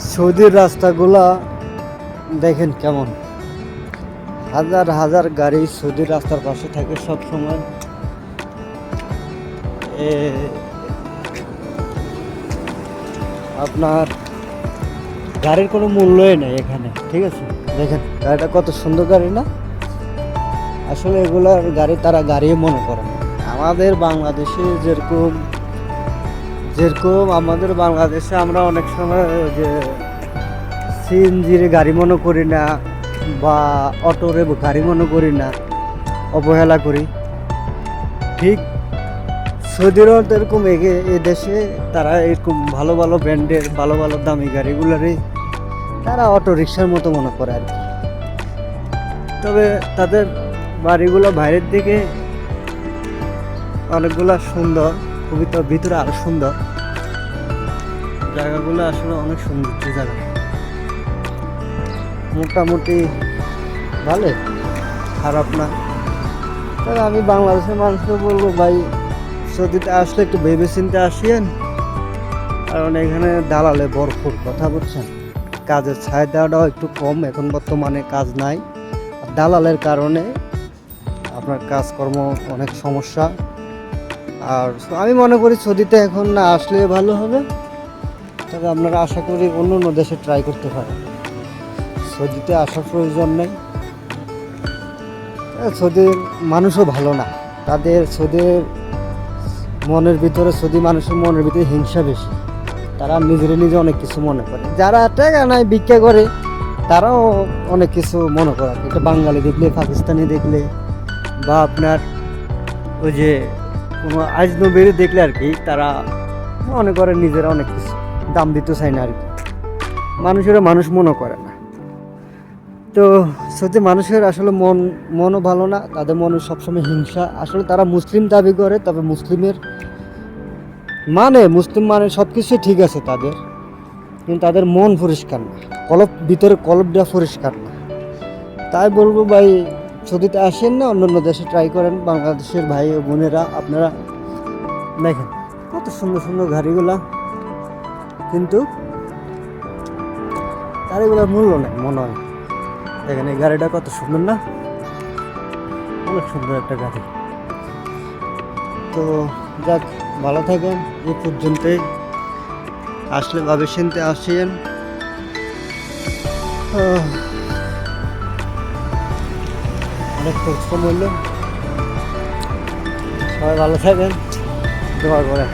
সৌদির রাস্তাগুলা দেখেন কেমন, হাজার হাজার গাড়ি সৌদির রাস্তার পাশে থাকে সব সময়। আপনার গাড়ির কোনো মূল্যই নেই এখানে, ঠিক আছে। দেখেন গাড়িটা কত সুন্দর গাড়ি না, আসলে এগুলার গাড়ি তারা গাড়ি মনে করে না। আমাদের বাংলাদেশে যেরকম যেরকম আমাদের বাংলাদেশে আমরা অনেক সময় যে সিএনজির গাড়ি মনে করি না বা অটোরে গাড়ি মনে করি না, অবহেলা করি, ঠিক সৌদি আরব এরকম এ দেশে তারা এরকম ভালো ভালো ব্র্যান্ডের ভালো ভালো দামি গাড়িগুলোরই তারা অটো রিক্সার মতো মনে করে আর কি। তবে তাদের বাড়িগুলো বাইরের দিকে অনেকগুলা সুন্দর, খুবই, তো ভিতরে আরো সুন্দর। জায়গাগুলো আসলে অনেক সুন্দর জায়গা, মোটামুটি ভালো, খারাপ না। তবে আমি বাংলাদেশের মানুষকে বলবো, ভাই সৌদিতে আসলে একটু ভেবে চিন্তে আসিয়েন, কারণ এখানে দালালে ভরপুর, কথা বলছেন। কাজের চাহিদাটাও একটু কম, এখন বর্তমানে কাজ নাই, আর দালালের কারণে আপনার কাজকর্ম অনেক সমস্যা। আর আমি মনে করি সৌদিতে এখন না আসলে ভালো হবে, তবে আপনারা আশা করি অন্য অন্য দেশে ট্রাই করতে পারেন, সৌদিতে আসার প্রয়োজন নেই। সৌদির মানুষও ভালো না, তাদের সৌদির মনের ভিতরে, সৌদি মানুষের মনের ভিতরে হিংসা বেশি, তারা নিজের নিজে অনেক কিছু মনে করে। যারা টাকা নাই ভিক্ষা করে তারাও অনেক কিছু মনে করে, এটা বাঙালি দেখলে, পাকিস্তানি দেখলে, বা আপনার ওই যে কোনো আজনবীর দেখলে আর কি, তারা মনে করে নিজেরা অনেক কিছু, দাম দিতে চায় না আর কি, মানুষেরা মানুষ মনে করে না। তো সত্যি মানুষের আসলে মনও ভালো না, তাদের মনে সবসময় হিংসা। আসলে তারা মুসলিম দাবি করে, তবে মুসলিম মানে সব কিছুই ঠিক আছে তাদের, কিন্তু তাদের মন পরিষ্কার না, ভিতরে কলবটা পরিষ্কার না। তাই বলবো ভাই, সৌদিতে আসেন না, অন্য অন্য দেশে ট্রাই করেন। বাংলাদেশের ভাই ও বোনেরা, আপনারা দেখেন কত সুন্দর সুন্দর গাড়িগুলা, কিন্তু গাড়িগুলোর মূল্য নেই মনে হয়। দেখেন এই গাড়িটা কত সুন্দর না, অনেক সুন্দর একটা গাড়ি। তো যাক, ভালো থাকেন, এই পর্যন্তই। আসলে ভাবে চিনতে আসেন। অনেক পরিশ্রম হইল, সবাই ভালো থাকেন, দোয়া করেন।